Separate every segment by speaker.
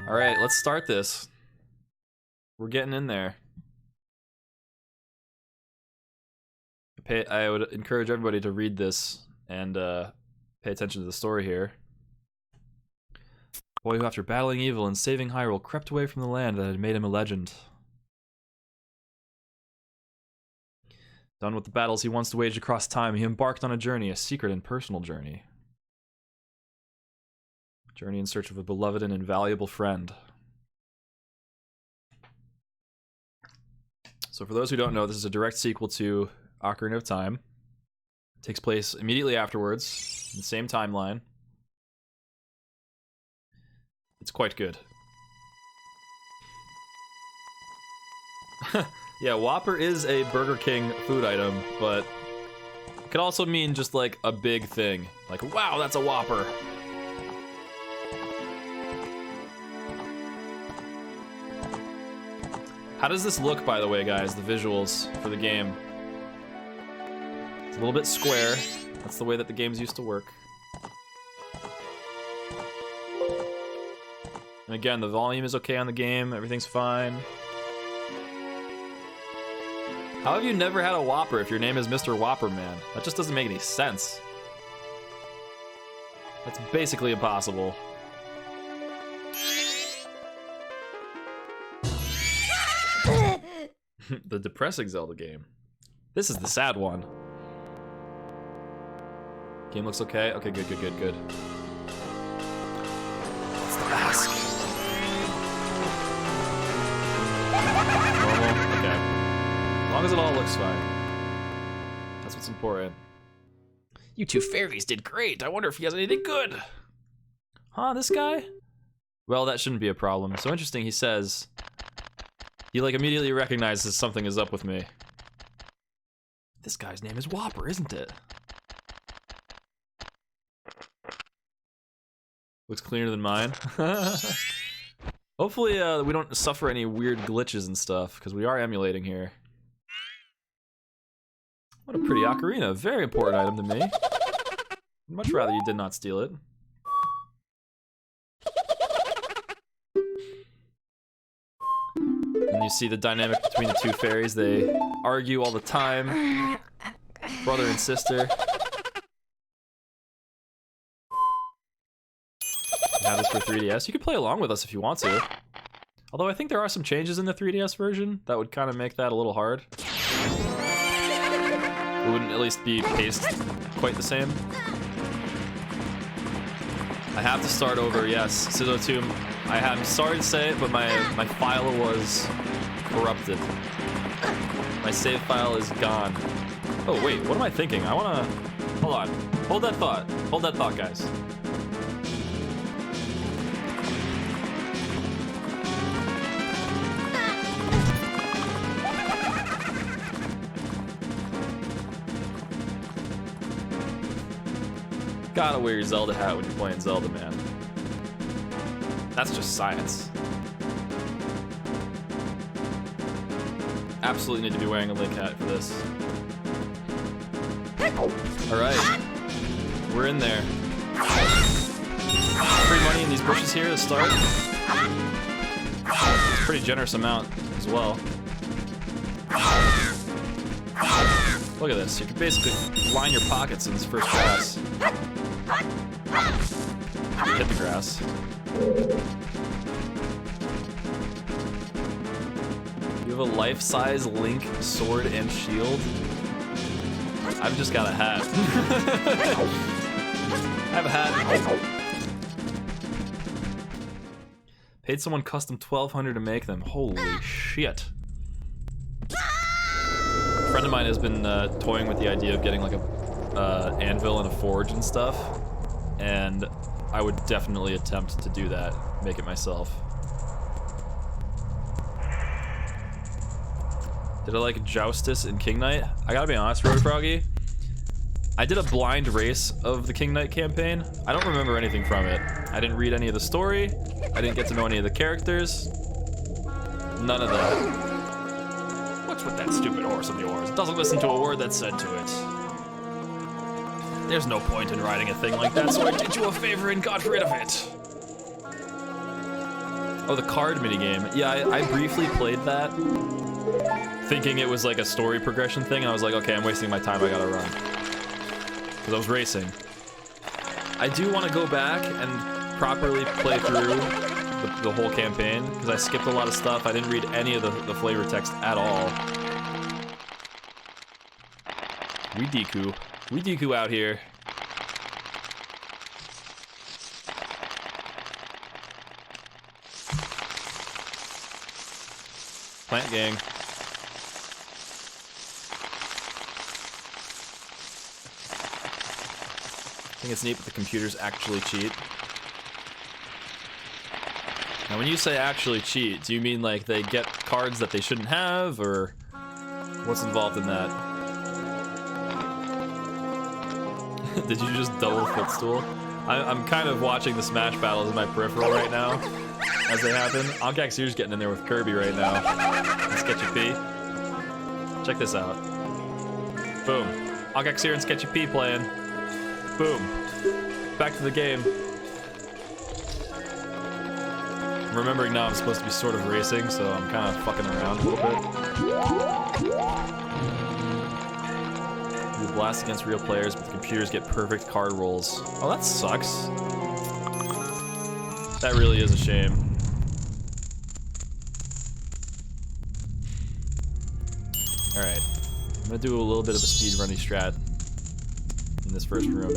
Speaker 1: Alright, let's start this. We're getting in there. I would encourage everybody to read this and pay attention to the story here. Boy who, after battling evil and saving Hyrule, crept away from the land that had made him a legend. Done with the battles he once waged across time, he embarked on a journey, a secret and personal journey. A journey in search of a beloved and invaluable friend. So for those who don't know, this is a direct sequel to Ocarina of Time. It takes place immediately afterwards, in the same timeline. It's quite good. Yeah, Whopper is a Burger King food item, but it could also mean just like a big thing. Like, wow, that's a Whopper. How does this look, by the way, guys, the visuals for the game? It's a little bit square. That's the way that the games used to work. And again, the volume is okay on the game, everything's fine. How have you never had a Whopper if your name is Mr. Whopper Man? That just doesn't make any sense. That's basically impossible. The depressing Zelda game. This is the sad one. Game looks okay. Okay, good. What's the mask? Normal? Okay. As long as it all looks fine. That's what's important. You two fairies did great. I wonder if he has anything good. Huh, this guy? Well, that shouldn't be a problem. So interesting, he says... He, like, immediately recognizes something is up with me. This guy's name is Whopper, isn't it? Looks cleaner than mine. Hopefully, we don't suffer any weird glitches and stuff, because we are emulating here. What a pretty ocarina. Very important item to me. I'd much rather you did not steal it. And you see the dynamic between the two fairies. They argue all the time. Brother and sister. You have this for 3DS. You can play along with us if you want to. Although I think there are some changes in the 3DS version that would kind of make that a little hard. It wouldn't at least be paced quite the same. I have to start over, yes. Sizotomb, I'm sorry to say it, but my file was corrupted. My save file is gone. Oh wait, what am I thinking? I wanna... Hold on. Hold that thought. Hold that thought, guys. Gotta wear your Zelda hat when you're playing Zelda, man. That's just science. Absolutely need to be wearing a Link hat for this. Alright. We're in there. Free money in these bushes here to start. It's a pretty generous amount as well. Look at this. You can basically line your pockets in this first class. Hit the grass. You have a life-size Link sword and shield? I've just got a hat. I have a hat. Paid someone custom $1,200 to make them. Holy shit. A friend of mine has been toying with the idea of getting like a anvil and a forge and stuff, and I would definitely attempt to do that, make it myself. Did I like Joustus in King Knight? I gotta be honest, Road Froggy, I did a blind race of the King Knight campaign. I don't remember anything from it. I didn't read any of the story, I didn't get to know any of the characters. None of that. What's with that stupid horse of yours? It doesn't listen to a word that's said to it. There's no point in riding a thing like that, so I did you a favor and got rid of it. Oh, the card minigame. Yeah, I briefly played that, thinking it was like a story progression thing, and I was like, okay, I'm wasting my time, I gotta run. Because I was racing. I do want to go back and properly play through the whole campaign, because I skipped a lot of stuff. I didn't read any of the flavor text at all. We Deku out here. Plant gang. I think it's neat that the computers actually cheat. Now, when you say actually cheat, do you mean like they get cards that they shouldn't have, or what's involved in that? Did you just double footstool? I'm kind of watching the Smash battles in my peripheral right now as they happen. Ankaxir's getting in there with Kirby right now. And Sketchy P. Check this out. Boom. Ankaxir and Sketchy P playing. Boom. Back to the game. I'm remembering now I'm supposed to be sort of racing, so I'm kind of fucking around a little bit. You blast against real players, but the computers get perfect card rolls. Oh, that sucks. That really is a shame. Alright. I'm gonna do a little bit of a speedrunny strat in this first room.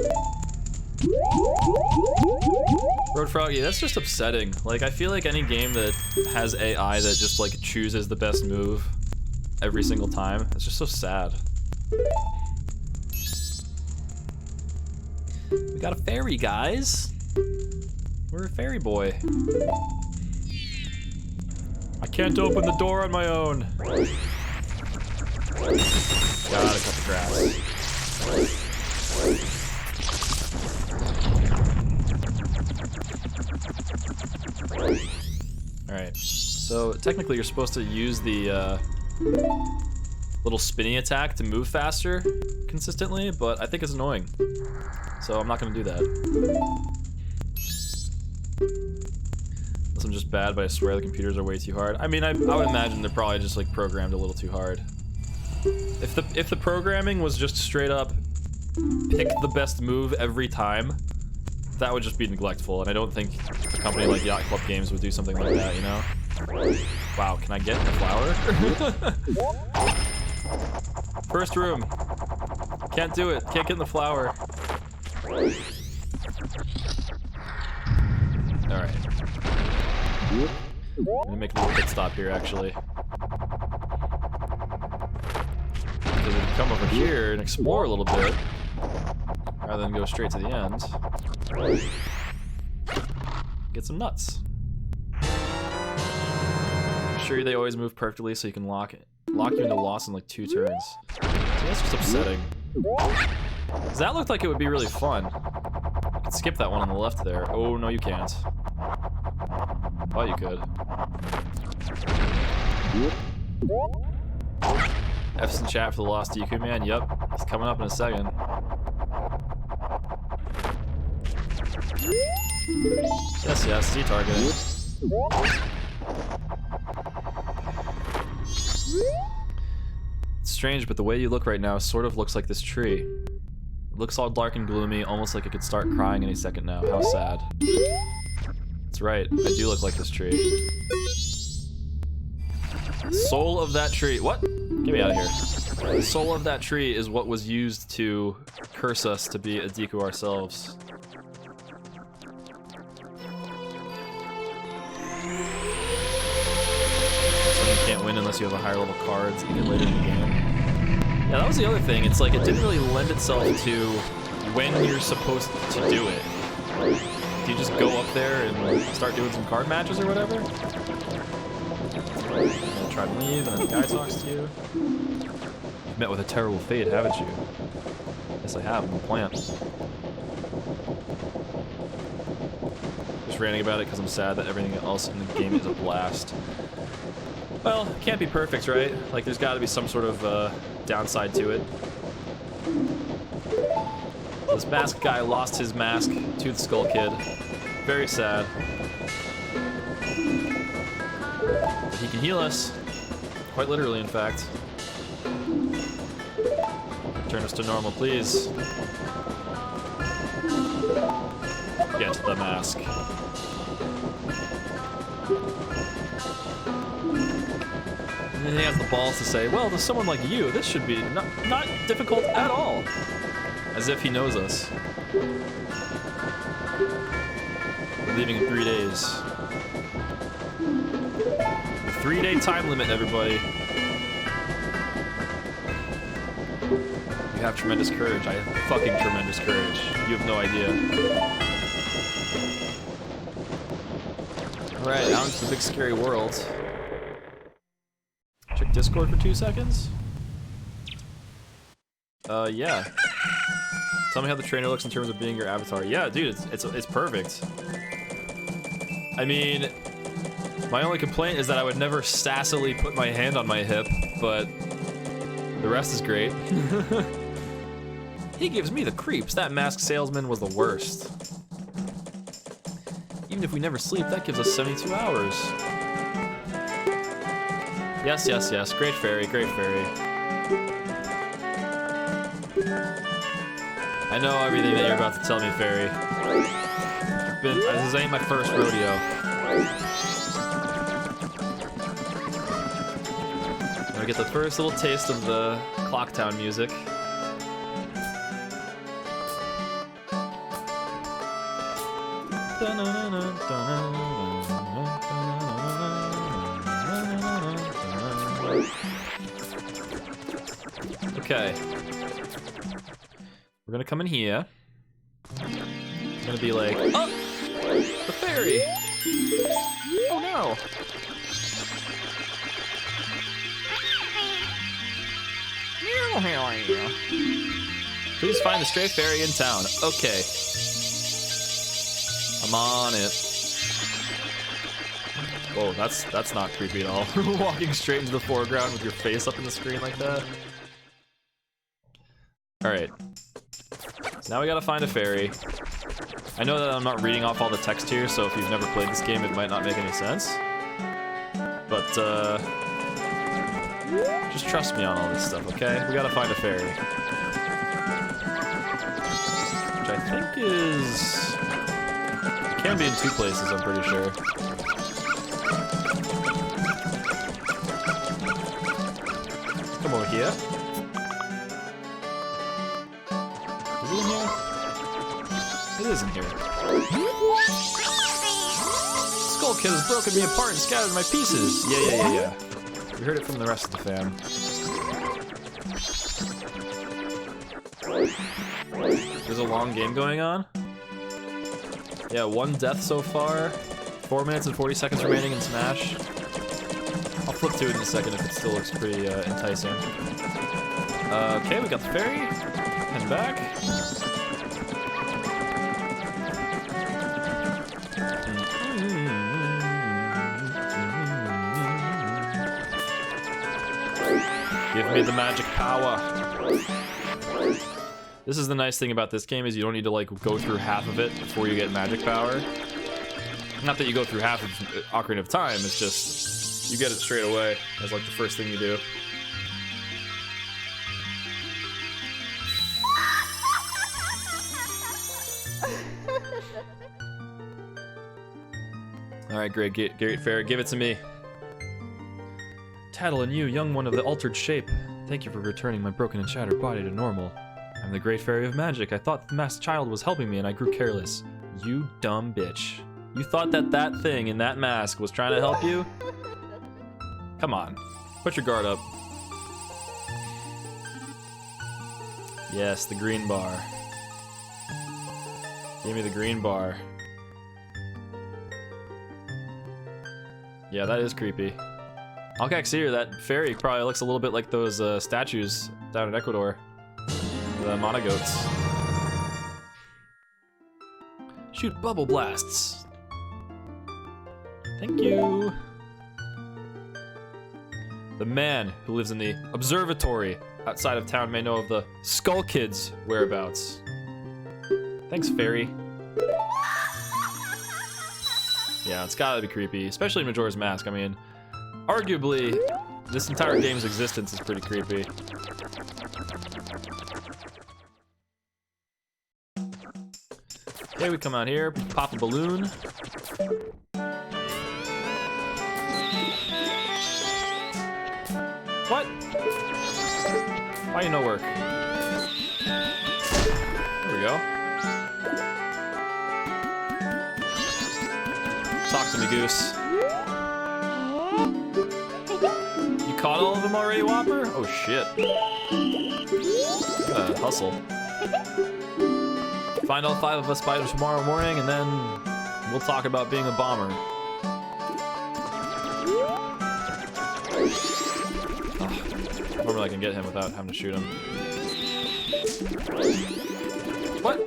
Speaker 1: Road Froggy, that's just upsetting. Like, I feel like any game that has AI that just, like, chooses the best move every single time, it's just so sad. We got a fairy, guys. We're a fairy boy. I can't open the door on my own. Gotta cut the grass. Alright, so technically you're supposed to use the little spinny attack to move faster consistently, but I think it's annoying. So I'm not gonna do that. Unless I'm just bad, but I swear the computers are way too hard. I mean, I would imagine they're probably just like programmed a little too hard. If the programming was just straight up pick the best move every time, that would just be neglectful, and I don't think a company like Yacht Club Games would do something like that, you know? Wow, can I get the flower? First room. Can't do it. Can't get in the flower. Alright. I'm gonna make a little pit stop here, actually. Because we can come over here and explore a little bit, rather than go straight to the end. Get some nuts. Sure, they always move perfectly, so you can lock you into loss in like 2 turns. So that's just upsetting. Cause that looked like it would be really fun. You could skip that one on the left there. Oh no, you can't. Thought you could. F's in chat for the lost Deku man. Yep, he's coming up in a second. Yes, Z-targeting. It's strange, but the way you look right now sort of looks like this tree. It looks all dark and gloomy, almost like it could start crying any second now. How sad. That's right, I do look like this tree. Soul of that tree. What? Get me out of here. The soul of that tree is what was used to curse us to be a Deku ourselves. Can't win unless you have a higher level cards even later in the game. Yeah, that was the other thing. It's like it didn't really lend itself to when you're supposed to do it. Do you just go up there and start doing some card matches or whatever? And then try to leave, and then the guy talks to you. You've met with a terrible fate, haven't you? Yes, I have. I'm a plant. Just ranting about it because I'm sad that everything else in the game is a blast. Well, it can't be perfect, right? Like, there's got to be some sort of downside to it. This masked guy lost his mask to the Skull Kid. Very sad. he can heal us. Quite literally, in fact. Turn us to normal, please. Get the mask. And then he has the balls to say, well, to someone like you, this should be not difficult at all. As if he knows us. We're leaving in 3 days. A 3-day time limit, everybody. You have tremendous courage. I have fucking tremendous courage. You have no idea. Alright, out into the big scary world. Check Discord for 2 seconds. Yeah. Tell me how the trainer looks in terms of being your avatar. Yeah, dude, it's perfect. I mean, my only complaint is that I would never sassily put my hand on my hip, but the rest is great. He gives me the creeps. That masked salesman was the worst. Even if we never sleep, that gives us 72 hours. Yes, yes, yes. Great fairy, great fairy. I know everything that you're about to tell me, fairy. This ain't my first rodeo. I'm gonna get the first little taste of the Clocktown music. Okay. We're gonna come in here. It's gonna be like, oh! The fairy! Oh no! Please find the stray fairy in town. Okay. I'm on it. Whoa, that's not creepy at all. Walking straight into the foreground with your face up in the screen like that. Alright. So now we gotta find a fairy. I know that I'm not reading off all the text here, so if you've never played this game, it might not make any sense. But, just trust me on all this stuff, okay? We gotta find a fairy. Which I think is... It can be in 2 places, I'm pretty sure. Come over here. Is it in here? It is in here. Skull Kid has broken me apart and scattered my pieces. Yeah. We heard it from the rest of the fam. There's a long game going on. Yeah, 1 death so far. 4 minutes and 40 seconds remaining in Smash. I'll flip to it in a second if it still looks pretty enticing. Okay, we got the fairy. Head back. Give me the magic power. This is the nice thing about this game, is you don't need to like go through half of it before you get magic power. Not that you go through half of Ocarina of Time, it's just you get it straight away as like the first thing you do. Alright, great fairy, give it to me. Tattle and you, young one of the altered shape. Thank you for returning my broken and shattered body to normal. I'm the great fairy of magic. I thought the masked child was helping me and I grew careless. You dumb bitch. You thought that thing in that mask was trying to help you? Come on. Put your guard up. Yes, the green bar. Give me the green bar. Yeah, that is creepy. Alcaxir, that fairy probably looks a little bit like those statues down in Ecuador. The monogoats. Shoot bubble blasts. Thank you. The man who lives in the observatory outside of town may know of the Skull Kid's whereabouts. Thanks, fairy. Yeah, it's gotta be creepy, especially Majora's Mask. I mean, Arguably, this entire game's existence is pretty creepy. Okay, we come out here, pop a balloon. What? Why you no work? There we go. Talk to me, Goose. You caught all of them already, Whopper? Oh shit. Hustle. Find all 5 of us by tomorrow morning, and then we'll talk about being a bomber. Normally I can get him without having to shoot him. What?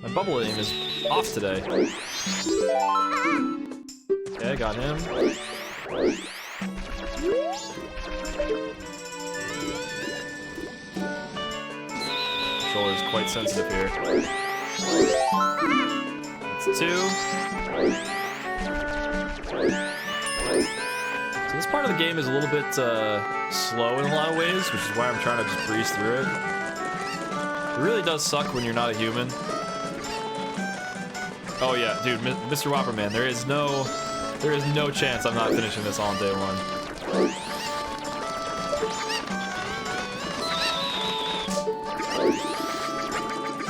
Speaker 1: My bubble aim is off today. Okay, got him. Controller is quite sensitive here. That's 2. So this part of the game is a little bit slow in a lot of ways, which is why I'm trying to just breeze through it. It really does suck when you're not a human. Oh yeah, dude, Mr. Whopper, man, there is no chance I'm not finishing this all on day 1.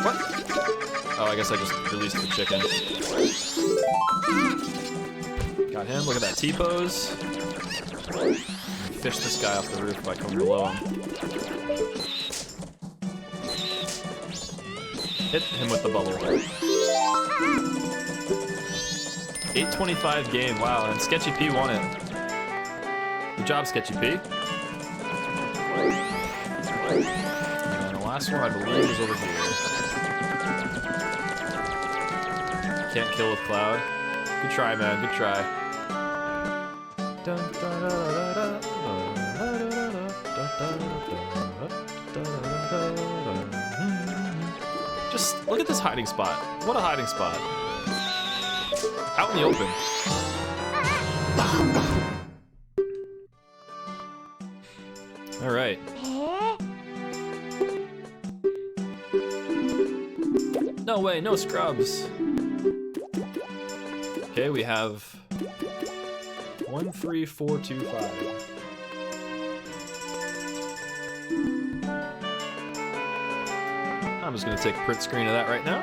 Speaker 1: What? Oh, I guess I just released the chicken. Got him, look at that T-pose. Fish this guy off the roof by coming below him. Hit him with the bubble. 8:25 game, wow, and Sketchy P won it. Good job, Sketchy P. And the last one, I believe, is over here. Can't kill with Cloud. Good try, man, good try. Just look at this hiding spot. What a hiding spot. Out in the open. All right. No way, no scrubs. Okay, we have 1, 3, 4, 2, 5. I'm just gonna take a print screen of that right now.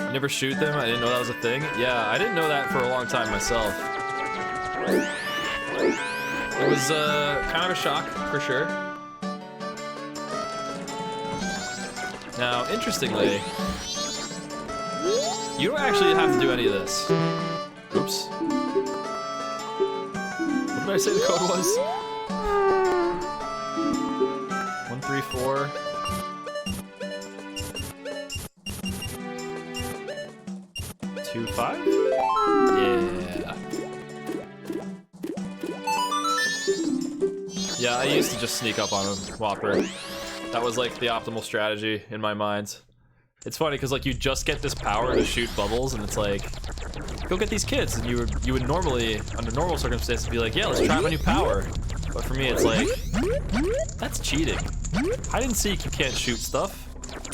Speaker 1: You never shoot them? I didn't know that was a thing. Yeah, I didn't know that for a long time myself. It was kind of a shock, for sure. Now, interestingly, you don't actually have to do any of this. Oops. What did I say the code was? 1, 3, 4. 2, 5? Yeah. Yeah, I used to just sneak up on him, Whopper. That was like the optimal strategy in my mind. It's funny because like you just get this power to shoot bubbles, and it's like, go get these kids, and you would normally, under normal circumstances, be like, yeah, let's try my new power. But for me, it's like, that's cheating. Hide and seek, you can't shoot stuff. I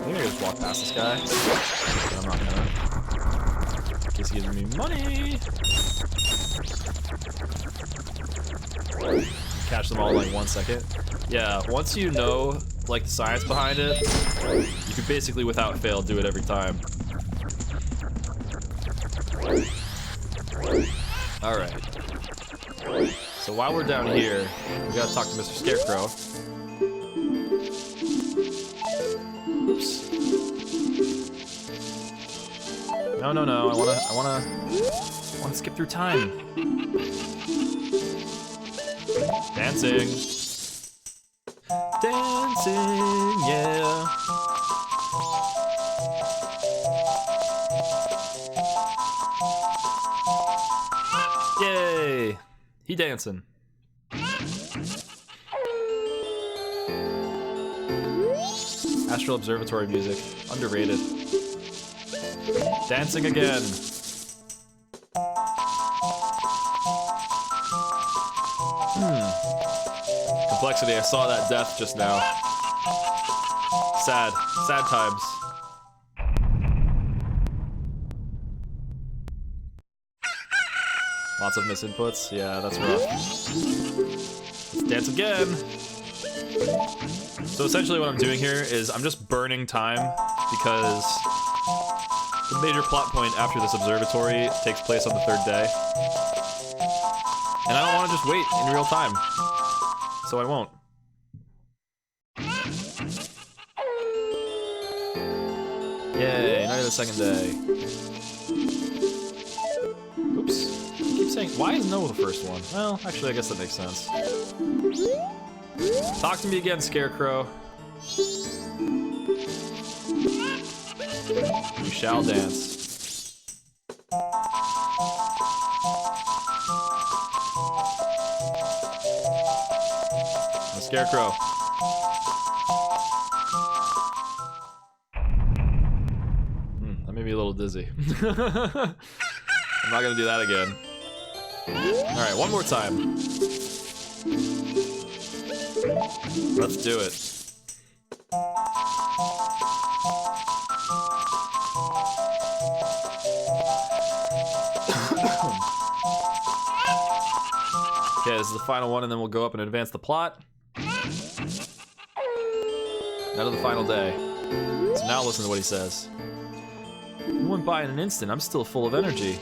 Speaker 1: think I just walk past this guy. But I'm not gonna. In case he gives me money. Catch them all in like 1 second. Yeah, once you know like the science behind it, you can basically without fail do it every time. Alright. So while we're down here, we gotta talk to Mr. Scarecrow. Oops. No, I wanna skip through time. Dancing. Dancing, yeah. Yay! He dancing. Astral Observatory music. Underrated. Dancing again. Complexity, I saw that death just now. Sad. Sad times. Lots of misinputs. Yeah, that's rough. Let's dance again. So essentially what I'm doing here is I'm just burning time because the major plot point after this observatory takes place on the 3rd day. And I don't want to just wait in real time. So I won't. Yay, night of the 2nd day. Oops. I keep saying, why is no the first one? Well, actually, I guess that makes sense. Talk to me again, Scarecrow. You shall dance. The Scarecrow. That made me a little dizzy. I'm not gonna do that again. Alright, one more time. Let's do it. Okay, this is the final one, and then we'll go up and advance the plot. Out of the final day. So now listen to what he says. It went by in an instant. I'm still full of energy.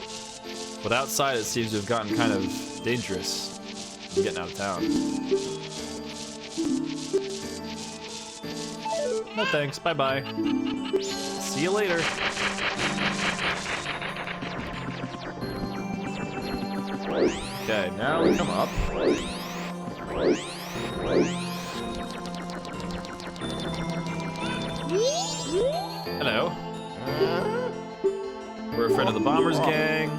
Speaker 1: But outside it seems to have gotten kind of dangerous. I'm getting out of town. No thanks, bye-bye. See you later. Okay, now we come up. Hello. We're a friend of the Bombers gang.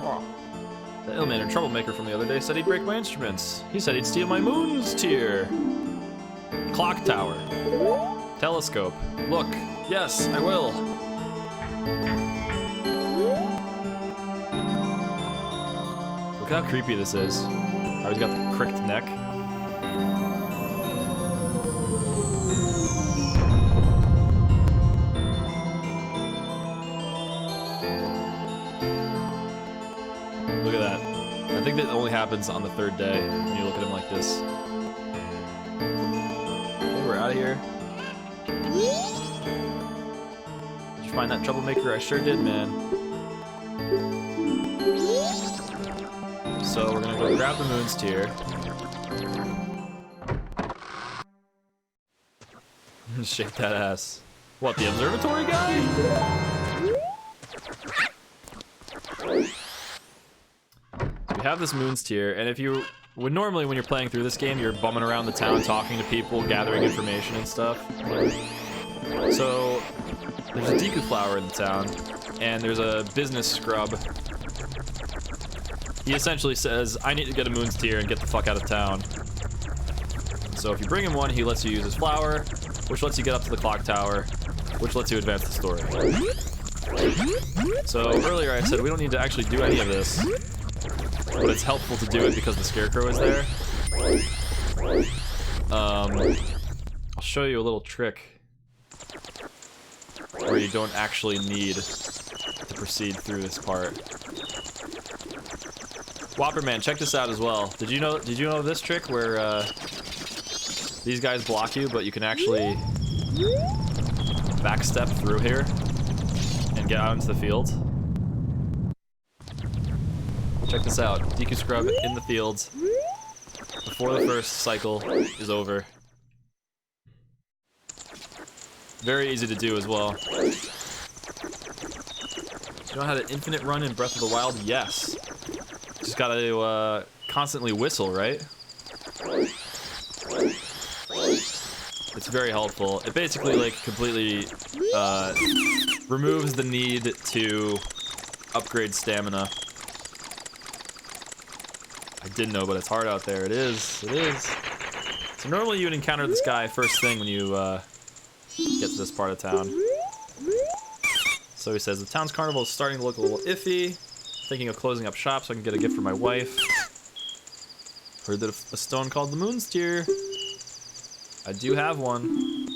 Speaker 1: The Illman troublemaker from the other day said he'd break my instruments. He said he'd steal my moon's tier. Clock tower. Telescope. Look. Yes, I will. Look how creepy this is. How he's got the cricked neck. Look at that. I think that only happens on the 3rd day when you look at him like this. Okay, we're out of here. Did you find that troublemaker? I sure did, man. So we're gonna go grab the moon's tier. Shake that ass. What, the observatory guy? We have this moon's tier, and if you would normally when you're playing through this game, you're bumming around the town, talking to people, gathering information and stuff. So there's a Deku flower in the town, and there's a business scrub. He essentially says, I need to get a moon's tier and get the fuck out of town. So if you bring him one, he lets you use his flower, which lets you get up to the clock tower, which lets you advance the story. So earlier I said we don't need to actually do any of this, but it's helpful to do it because the Scarecrow is there. I'll show you a little trick where you don't actually need to proceed through this part. Whopperman, check this out as well. Did you know this trick where these guys block you, but you can actually backstep through here and get out into the field? Check this out. Deku Scrub in the fields before the first cycle is over. Very easy to do as well. You know how to infinite run in Breath of the Wild? Yes. Just gotta constantly whistle, right? It's very helpful. It basically like completely removes the need to upgrade stamina. I didn't know, but it's hard out there. It is. It is. So normally you would encounter this guy first thing when you get to this part of town. So he says, the town's carnival is starting to look a little iffy. Thinking of closing up shop so I can get a gift for my wife. Heard that a stone called the Moon's Tear. I do have one.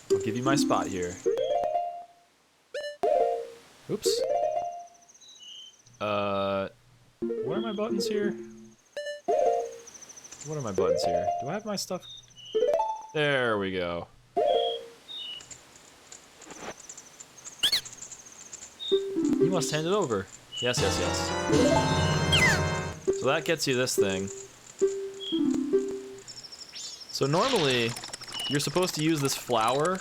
Speaker 1: I'll give you my spot here. Oops. What are my buttons here? What are my buttons here? Do I have my stuff? There we go. You must hand it over. Yes, yes, yes. So that gets you this thing. So normally, you're supposed to use this flower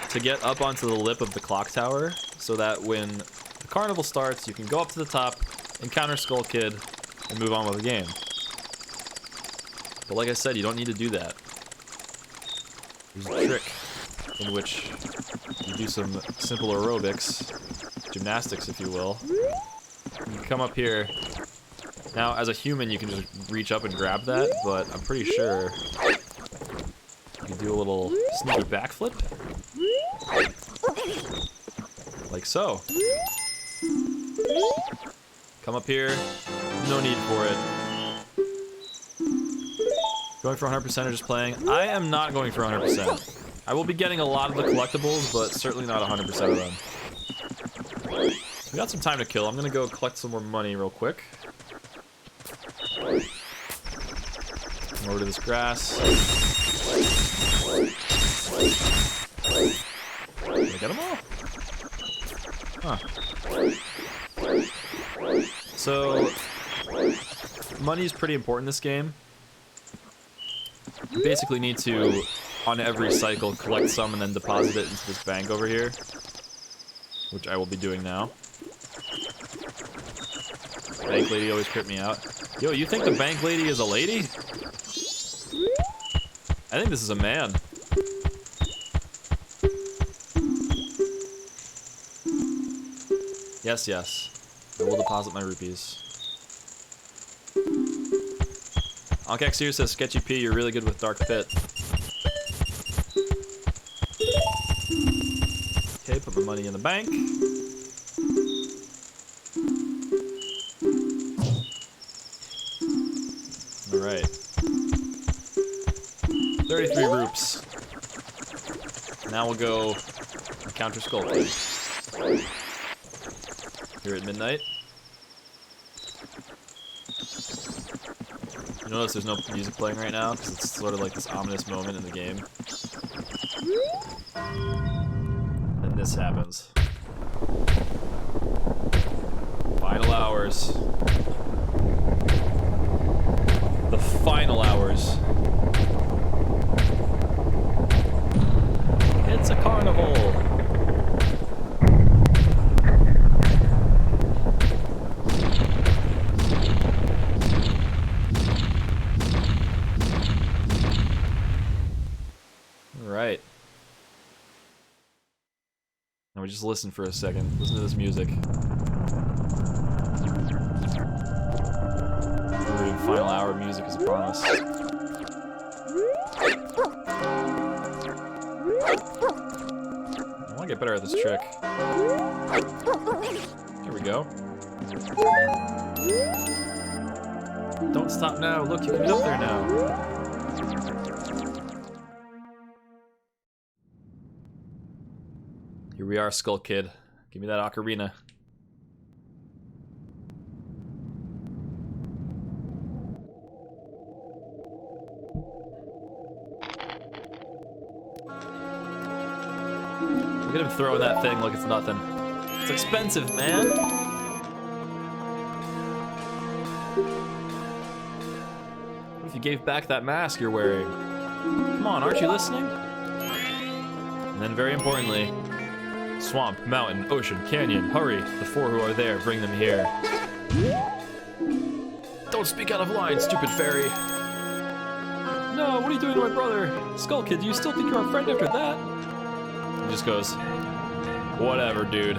Speaker 1: to get up onto the lip of the clock tower, so that when the carnival starts, you can go up to the top, encounter Skull Kid, and move on with the game. But like I said, you don't need to do that. There's a trick in which you do some simple aerobics, gymnastics if you will. You come up here. Now, as a human, you can just reach up and grab that, but I'm pretty sure you can do a little sneaky backflip. Like so. Come up here. No need for it. Going for 100% or just playing? I am not going for 100%. I will be getting a lot of the collectibles, but certainly not 100% of them. We got some time to kill. I'm gonna go collect some more money real quick. Come over to this grass. Did I get them all? Huh. So, money is pretty important in this game. You basically need to, on every cycle, collect some and then deposit it into this bank over here. Which I will be doing now. Bank lady always tripped me out. Yo, you think the bank lady is a lady? I think this is a man. Yes, yes. I will deposit my rupees. Ankexir says, Sketchy P, you're really good with Dark Pit. Okay, put my money in the bank. Alright. 33 roops. Now we'll go encounter Skull Kid. Here at midnight. You notice there's no music playing right now, because it's sort of like this ominous moment in the game. And this happens. Final hours. The final hours. It's a carnival! Alright. Now we just listen for a second. Listen to this music. Final hour music is upon us. I want to get better at this trick. Here we go. Don't stop now. Look, you can get up there now. Here we are, Skull Kid. Give me that ocarina. Look at him throwing that thing like it's nothing. It's expensive, man. What if you gave back that mask you're wearing? Come on, aren't you listening? And then, very importantly, swamp, mountain, ocean, canyon, hurry. The four who are there, bring them here. Don't speak out of line, stupid fairy. No, what are you doing to my brother? Skull Kid, do you still think you're our friend after that? He just goes, whatever, dude.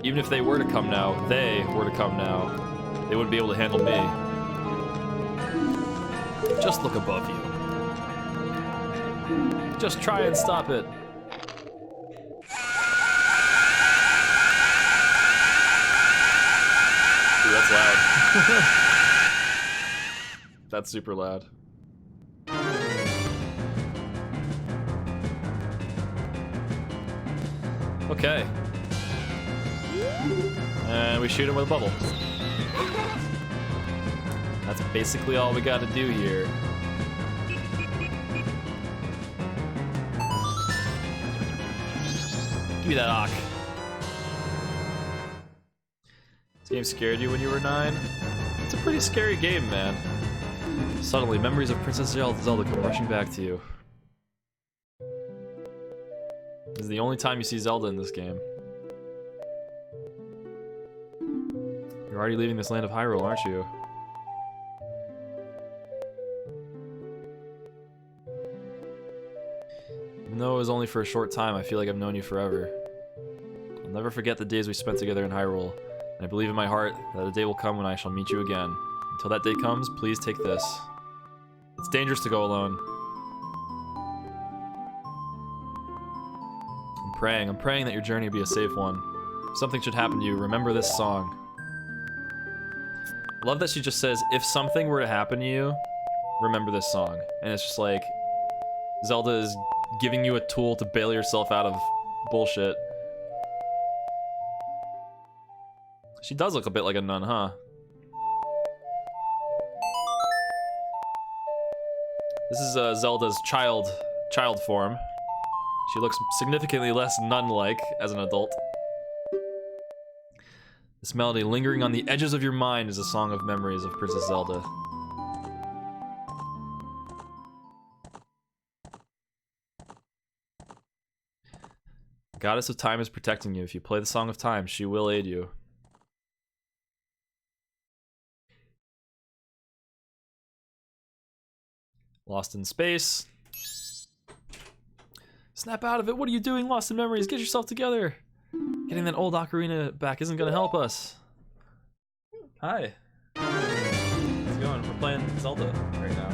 Speaker 1: Even if they were to come now, they wouldn't be able to handle me. Just look above you. Just try and stop it. that's loud. That's super loud. Okay. And we shoot him with a bubble. That's basically all we gotta do here. Give me that Ock. This game scared you when you were 9? It's a pretty scary game, man. Suddenly, memories of Princess Zelda come rushing back to you. This is the only time you see Zelda in this game. You're already leaving this land of Hyrule, aren't you? Even though it was only for a short time, I feel like I've known you forever. I'll never forget the days we spent together in Hyrule, and I believe in my heart that a day will come when I shall meet you again. Until that day comes, please take this. It's dangerous to go alone. I'm praying that your journey be a safe one. If something should happen to you, remember this song. I love that she just says, if something were to happen to you, remember this song. And it's just like, Zelda is giving you a tool to bail yourself out of bullshit. She does look a bit like a nun, huh? This is Zelda's child form. She looks significantly less nun-like as an adult. This melody lingering on the edges of your mind is a song of memories of Princess Zelda. The Goddess of Time is protecting you. If you play the Song of Time, she will aid you. Lost in space. Snap out of it. What are you doing, Lost in Memories? Get yourself together. Getting that old ocarina back isn't gonna help us. Hi. How's it going? We're playing Zelda right now.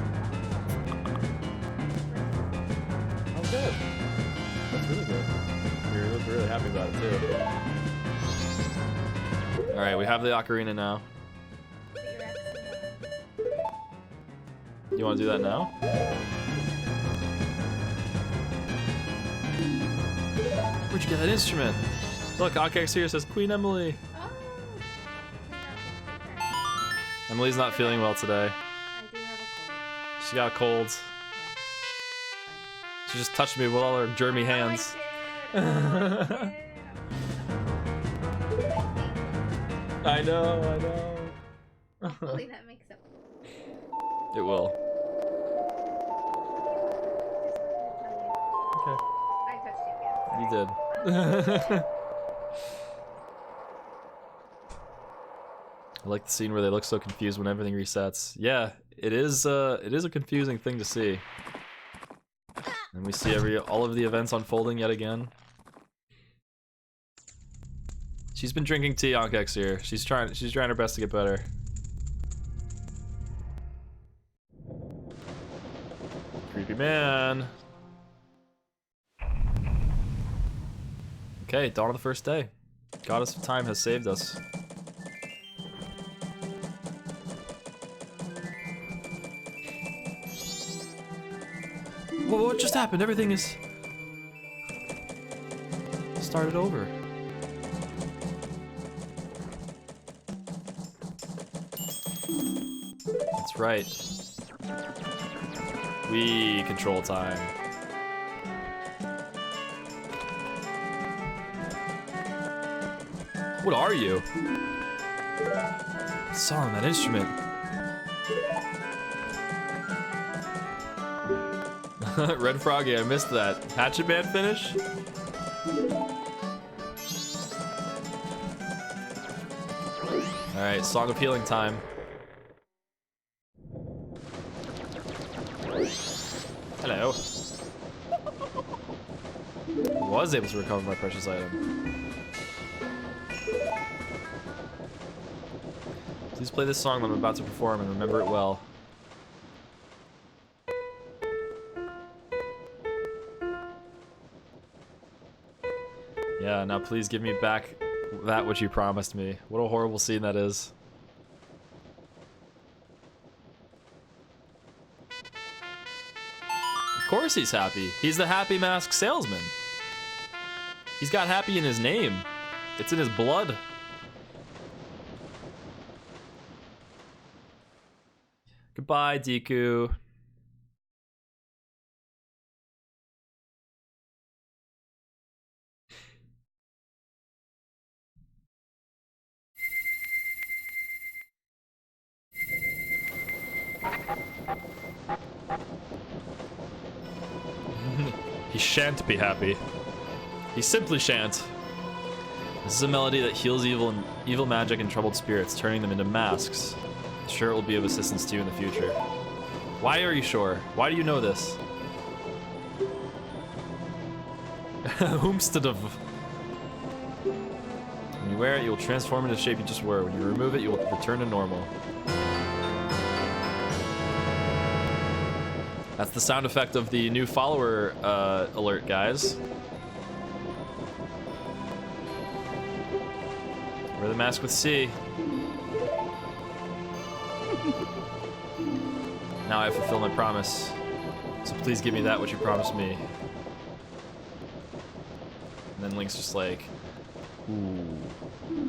Speaker 1: Oh, good. That's really good. You look really happy about it, too. Alright, we have the ocarina now. You want to do that now? Where'd you get that instrument? Look, OKX here says Queen Emily. Emily's not feeling well today. She got a cold. She just touched me with all her germy hands. I know.
Speaker 2: Hopefully that makes up.
Speaker 1: It will. Okay.
Speaker 2: I touched you again.
Speaker 1: You did. I like the scene where they look so confused when everything resets. Yeah, it is a confusing thing to see. And we see all of the events unfolding yet again. She's been drinking tea, Onkex here. She's trying her best to get better. Creepy man. Okay, dawn of the first day. Goddess of Time has saved us. Whoa, what just happened? Everything is started over. That's right. We control time. What are you? Song, that instrument. Red Froggy, I missed that. Hatchet Man finish? Alright, Song of Healing time. Hello. Was able to recover my precious item. Please play this song that I'm about to perform and remember it well. Yeah, now please give me back that which you promised me. What a horrible scene that is. course he's happy. He's the happy mask salesman. He's got happy in his name. It's in his blood. Goodbye, Deku. He shan't be happy. He simply shan't. This is a melody that heals evil magic and troubled spirits, turning them into masks. I'm sure it will be of assistance to you in the future. Why are you sure? Why do you know this? Whomstead of. When you wear it, you will transform into the shape you just were. When you remove it, you will return to normal. That's the sound effect of the new follower alert, guys. Wear the mask with C. Now I have fulfilled my promise. So please give me that which you promised me. And then Link's just like, ooh,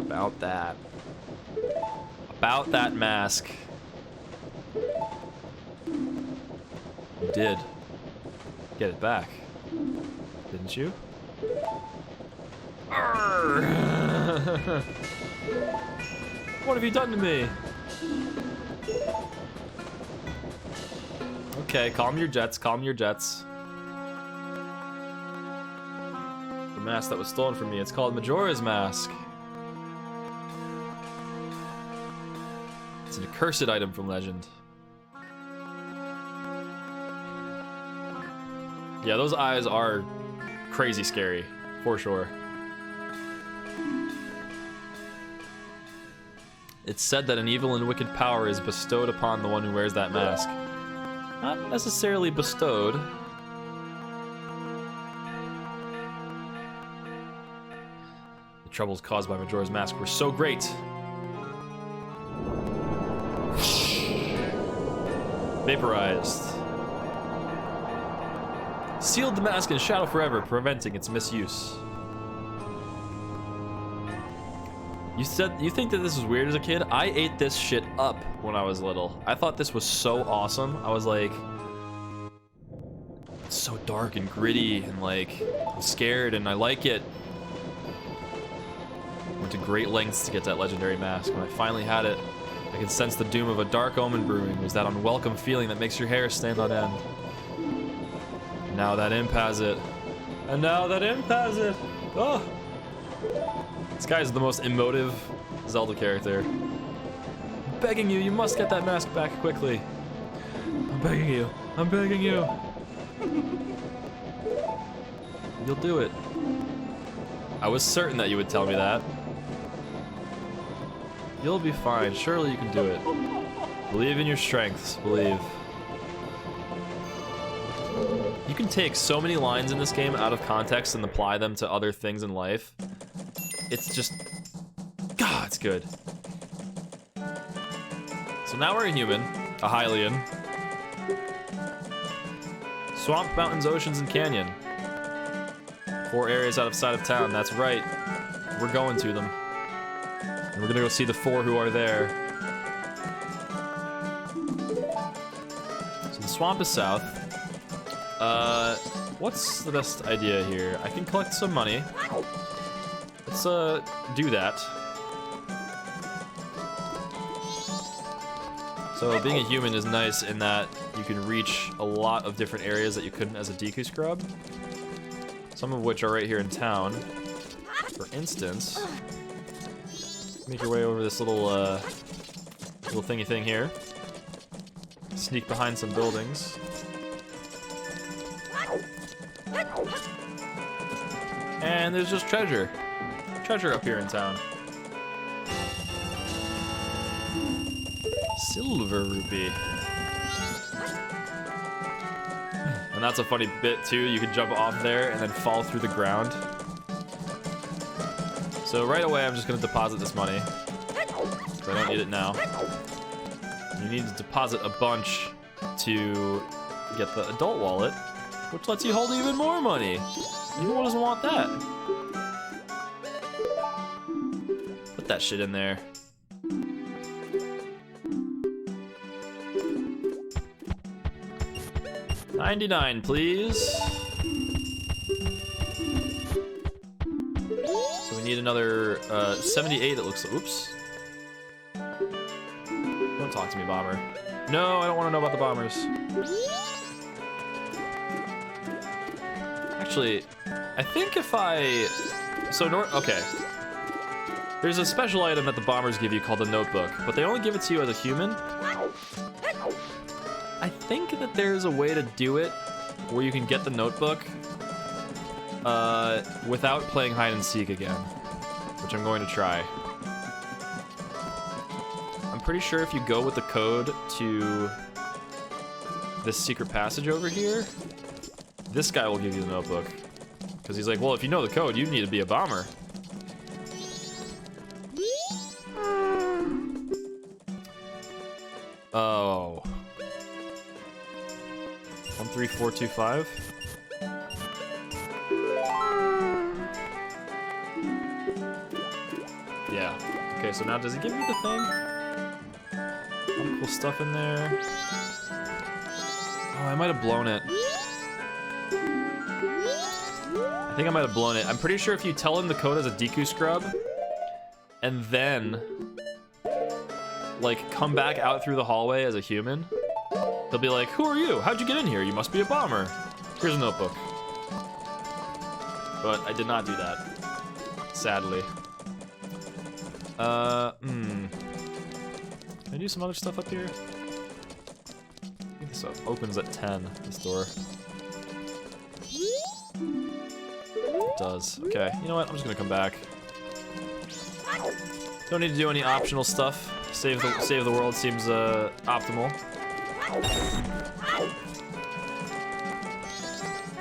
Speaker 1: about that. About that mask. You did get it back, didn't you? What have you done to me? Okay, calm your jets, calm your jets. The mask that was stolen from me, it's called Majora's Mask. It's an accursed item from legend. Yeah, those eyes are crazy scary, for sure. It's said that an evil and wicked power is bestowed upon the one who wears that mask. Not necessarily bestowed. The troubles caused by Majora's Mask were so great. Vaporized. Sealed the mask in shadow forever, preventing its misuse. You think that this is weird as a kid? I ate this shit up when I was little. I thought this was so awesome. I was like, it's so dark and gritty and like, I'm scared and I like it. Went to great lengths to get that legendary mask. When I finally had it, I could sense the doom of a dark omen brewing. It was that unwelcome feeling that makes your hair stand on end. And now that imp has it. And now that imp has it. Oh! This guy is the most emotive Zelda character. I'm begging you, you must get that mask back quickly. I'm begging you. I'm begging you. You'll do it. I was certain that you would tell me that. You'll be fine. Surely you can do it. Believe in your strengths. Believe. You can take so many lines in this game out of context and apply them to other things in life. It's just, God, it's good. So now we're a human, a Hylian. Swamp, mountains, oceans, and canyon. 4 areas outside of town, that's right. We're going to them. And we're gonna go see the 4 who are there. So the swamp is south. What's the best idea here? I can collect some money. Let's do that. So being a human is nice in that you can reach a lot of different areas that you couldn't as a Deku Scrub. Some of which are right here in town. For instance, make your way over this little little thingy thing here. Sneak behind some buildings. And there's just treasure. Treasure up here in town. Silver rupee. And that's a funny bit too. You can jump off there and then fall through the ground. So right away I'm just gonna deposit this money. So I don't need it now. You need to deposit a bunch to get the adult wallet. which lets you hold even more money. Who doesn't want that? Put that shit in there. $99, please. So we need another 78. It looks like. Oops. Don't talk to me, bomber. No, I don't want to know about the bombers. Actually, I think if I... Okay. There's a special item that the bombers give you called the notebook, but they only give it to you as a human. I think that there's a way to do it where you can get the notebook without playing hide and seek again, which I'm going to try. I'm pretty sure if you go with the code to this secret passage over here, this guy will give you the notebook. Because he's like, well, if you know the code, you need to be a bomber. Oh. 13425. Yeah. Okay, so now does he give me the thing? Some cool stuff in there. Oh, I might have blown it. I think I might have blown it. I'm pretty sure if you tell him the code as a Deku scrub, and then like come back out through the hallway as a human, they'll be like, who are you? How'd you get in here? You must be a bomber. Here's a notebook. But I did not do that, sadly. Can I do some other stuff up here? I think this opens at 10, this door. It does. Okay, you know what? I'm just gonna come back. Don't need to do any optional stuff. Save the world seems optimal.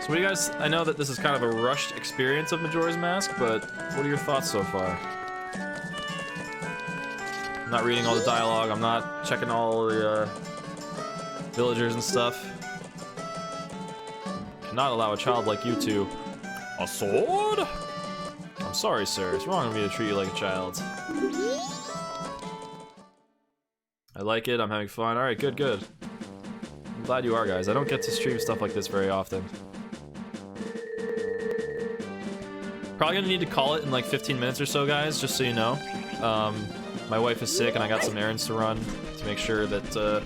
Speaker 1: So what do you guys, I know that this is kind of a rushed experience of Majora's Mask, but what are your thoughts so far? I'm not reading all the dialogue, I'm not checking all the villagers and stuff. Cannot allow a child like you to... A sword? I'm sorry, sir. It's wrong of me to treat you like a child. I like it, I'm having fun. Alright, good, good. I'm glad you are, guys. I don't get to stream stuff like this very often. Probably gonna need to call it in like 15 minutes or so, guys, just so you know. My wife is sick and I got some errands to run to make sure that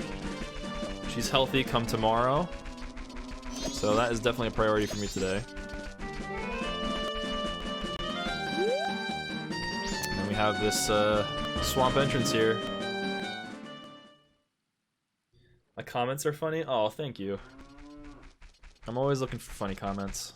Speaker 1: she's healthy come tomorrow. So that is definitely a priority for me today. And then we have this swamp entrance here. My comments are funny? Oh, thank you. I'm always looking for funny comments.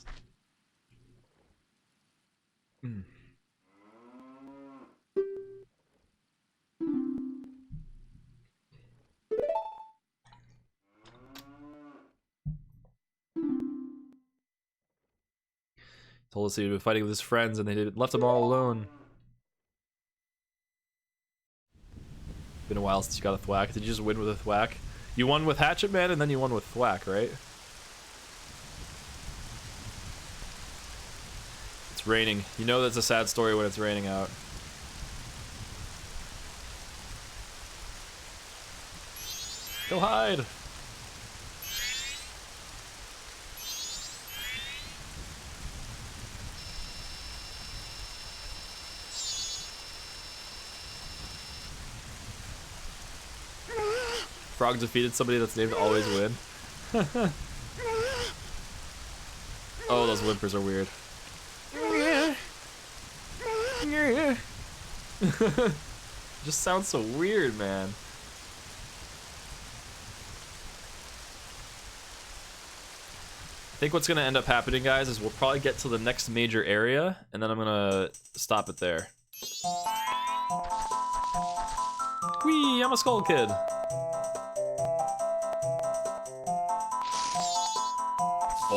Speaker 1: Told us he'd been fighting with his friends and they left him all alone. Been a while since you got a thwack. Did you just win with a thwack? You won with Hatchet Man and then you won with thwack, right? It's raining. You know that's a sad story when it's raining out. Go hide! Frog defeated somebody that's named Always Win. Oh, those whimpers are weird. Just sounds so weird, man. I think what's gonna end up happening, guys, is we'll probably get to the next major area, and then I'm gonna stop it there. Whee! I'm a Skull Kid.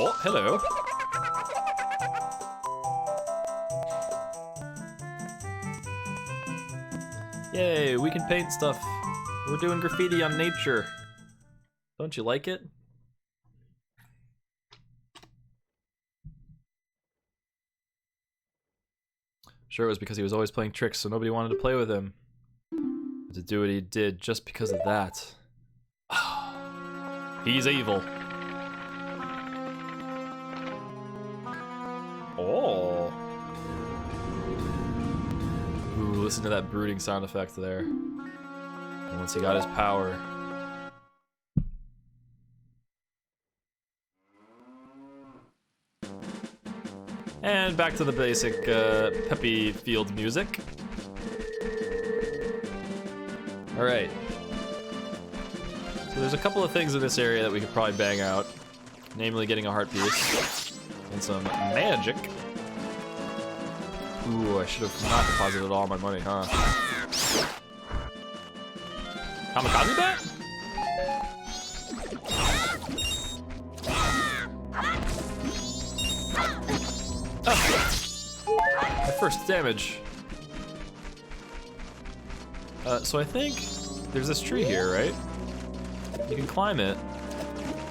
Speaker 1: Oh, hello. Yay, we can paint stuff. We're doing graffiti on nature. Don't you like it? Sure, it was because he was always playing tricks, so nobody wanted to play with him. But to do what he did just because of that. He's evil. Oh. Ooh, listen to that brooding sound effect there. And once he got his power. And back to the basic peppy field music. Alright. So there's a couple of things in this area that we could probably bang out. Namely getting a heart piece. And some magic. Ooh, I should have not deposited all my money, huh? Kamikaze bat? Oh. My first damage. So I think there's this tree here, right? You can climb it.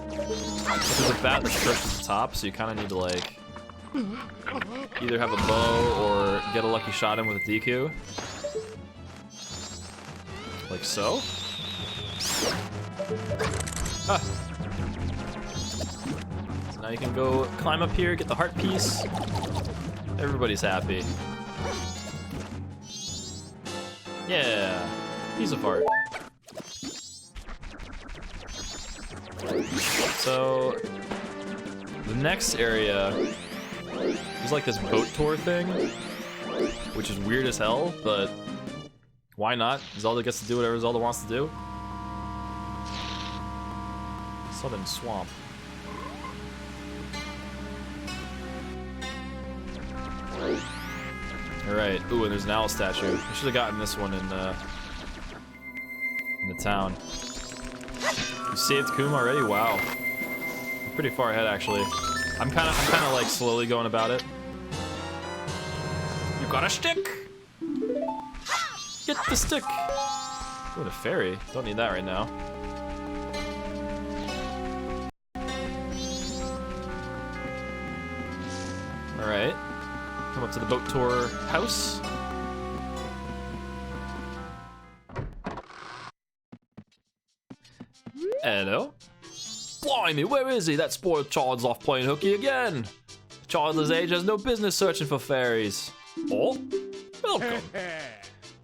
Speaker 1: But there's a bat that's perched at the top, so you kind of need to like either have a bow or get a lucky shot in with a DQ. Like so. Ah. So now you can go climb up here, get the heart piece. Everybody's happy. Yeah, piece of heart. So the next area is like this boat tour thing, which is weird as hell, but why not? Zelda gets to do whatever Zelda wants to do. Southern Swamp. Alright, ooh, and there's an owl statue. I should have gotten this one in the town. You saved Koom already? Wow. I'm pretty far ahead, actually. I'm kind of like slowly going about it. You got a stick! Get the stick! Ooh, and a fairy. Don't need that right now. Alright. Come up to the boat tour house. Hello? Blimey, where is he? That spoiled child's off playing hooky again. A child his age has no business searching for fairies. Oh? Welcome.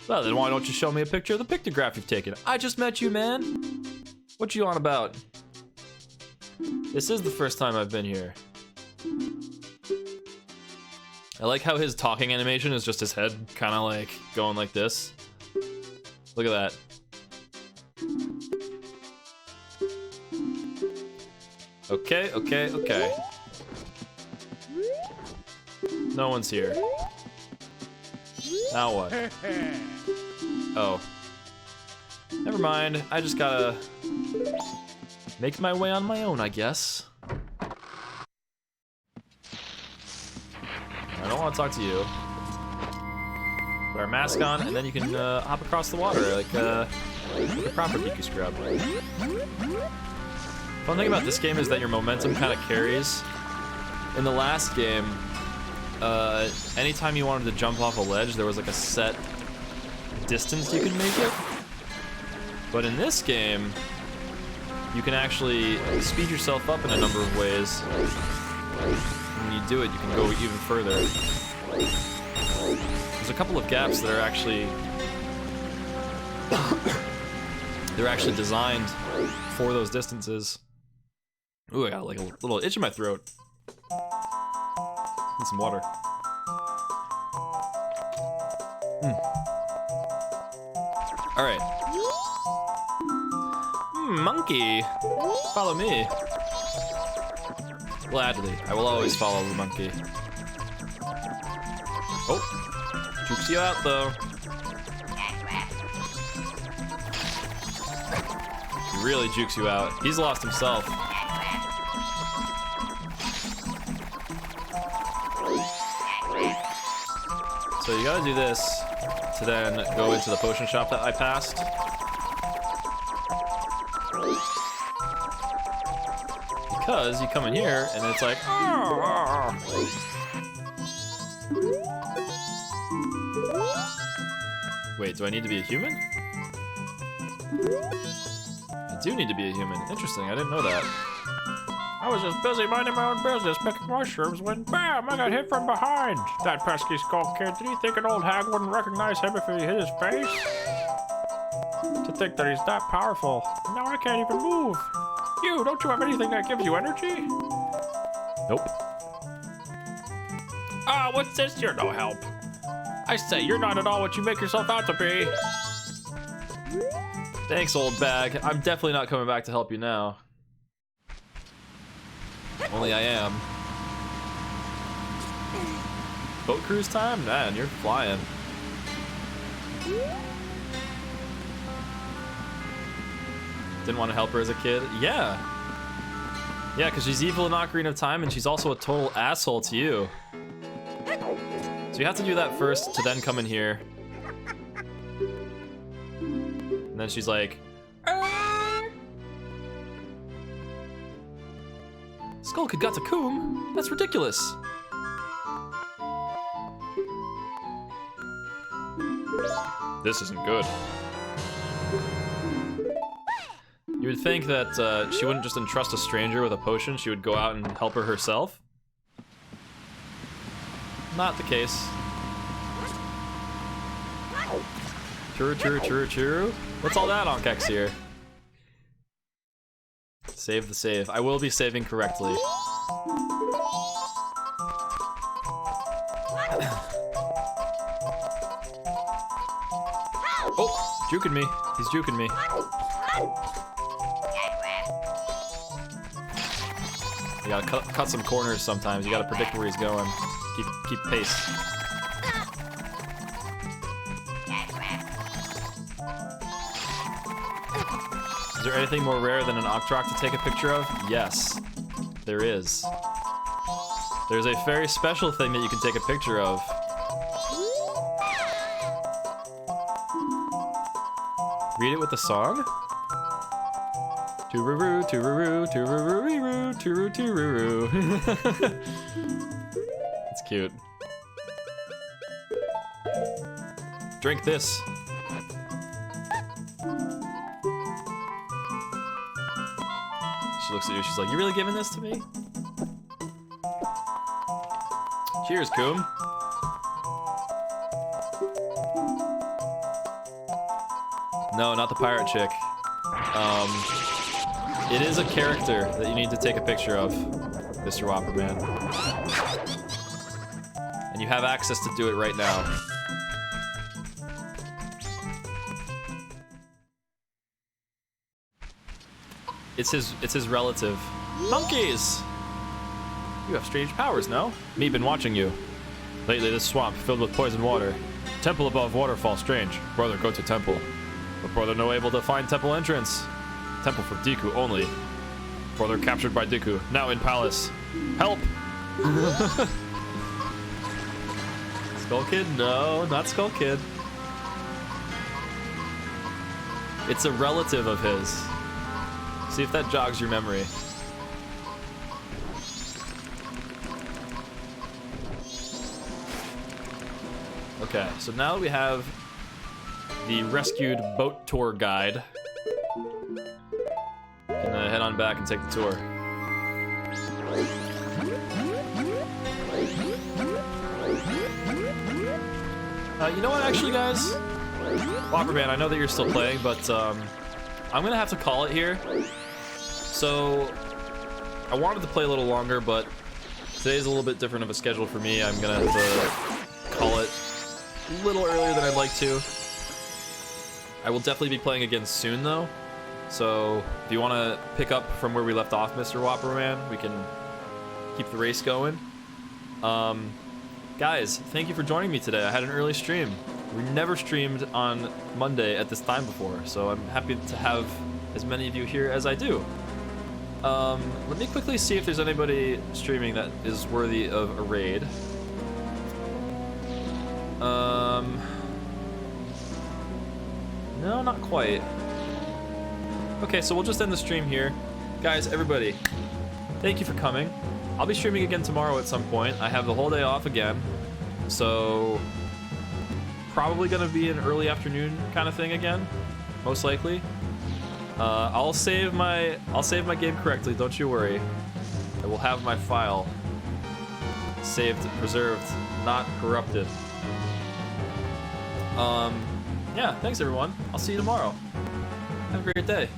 Speaker 1: Well, then why don't you show me a picture of the pictograph you've taken? I just met you, man. What you on about? This is the first time I've been here. I like how his talking animation is just his head kind of like going like this. Look at that. Okay, okay, okay. No one's here. Now what? Oh. Never mind, I just gotta make my way on my own, I guess. I don't want to talk to you. Put our mask on, and then you can hop across the water like a proper Pikachu scrub. Fun thing about this game is that your momentum kind of carries. In the last game, anytime you wanted to jump off a ledge, there was like a set distance you could make it. But in this game, you can actually speed yourself up in a number of ways. When you do it, you can go even further. There's a couple of gaps that are actually they're actually designed for those distances. Ooh, I got like a little itch in my throat. Need some water. All right. Monkey, follow me. Gladly, I will always follow the monkey. Oh, jukes you out though. He really jukes you out. He's lost himself. So you gotta do this to then go into the potion shop that I passed. Because you come in here and it's like, Wait, do I need to be a human? I do need to be a human. Interesting, I didn't know that. I was just busy minding my own business, picking mushrooms, when BAM! I got hit from behind! That pesky skull kid, did he think an old hag wouldn't recognize him if he hit his face? To think that he's that powerful. Now I can't even move. You, don't you have anything that gives you energy? Nope. Ah, what's this? You're no help. I say, you're not at all what you make yourself out to be. Thanks, old bag. I'm definitely not coming back to help you now. Only I am. Boat cruise time? Man, you're flying. Didn't want to help her as a kid? Yeah. Yeah, because she's evil in Ocarina of Time, and she's also a total asshole to you. So you have to do that first to then come in here. And then she's like, Skull Kid got to Coom? That's ridiculous. This isn't good. You would think that she wouldn't just entrust a stranger with a potion, she would go out and help her herself. Not the case. Churu. What's all that on Kex here? Save the save. I will be saving correctly. Oh, juking me. He's juking me. You gotta cut some corners sometimes. You gotta predict where he's going. Keep pace. Is there anything more rare than an Octrock to take a picture of? Yes, there is. There's a very special thing that you can take a picture of. Read it with the song? Tooroo, tooroo, tooroo, tooroo, tooroo. It's cute. Drink this. She looks at you, she's like, you really giving this to me? Cheers, Coom. No, not the pirate chick. It is a character that you need to take a picture of, Mr. Whopperman. And you have access to do it right now. It's his relative. Monkeys! You have strange powers, no? Me been watching you. Lately, this swamp filled with poison water. Temple above waterfall strange. Brother, go to temple. But brother no able to find temple entrance. Temple for Deku only. Brother captured by Deku. Now in palace. Help! Skull Kid? No, not Skull Kid. It's a relative of his. See if that jogs your memory. Okay, so now we have the rescued boat tour guide. We can head on back and take the tour. You know what, actually, guys? Whopperman, I know that you're still playing, but I'm gonna have to call it here. So, I wanted to play a little longer, but today's a little bit different of a schedule for me. I'm gonna have to call it a little earlier than I'd like to. I will definitely be playing again soon, though. So, if you want to pick up from where we left off, Mr. Whopperman, we can keep the race going. Guys, thank you for joining me today. I had an early stream. We never streamed on Monday at this time before, so I'm happy to have as many of you here as I do. Let me quickly see if there's anybody streaming that is worthy of a raid. No, not quite. Okay, so we'll just end the stream here. Guys, everybody, thank you for coming. I'll be streaming again tomorrow at some point. I have the whole day off again, so probably gonna be an early afternoon kind of thing again, most likely. I'll save my game correctly. Don't you worry. I will have my file saved, preserved, not corrupted. Yeah, thanks everyone. I'll see you tomorrow. Have a great day.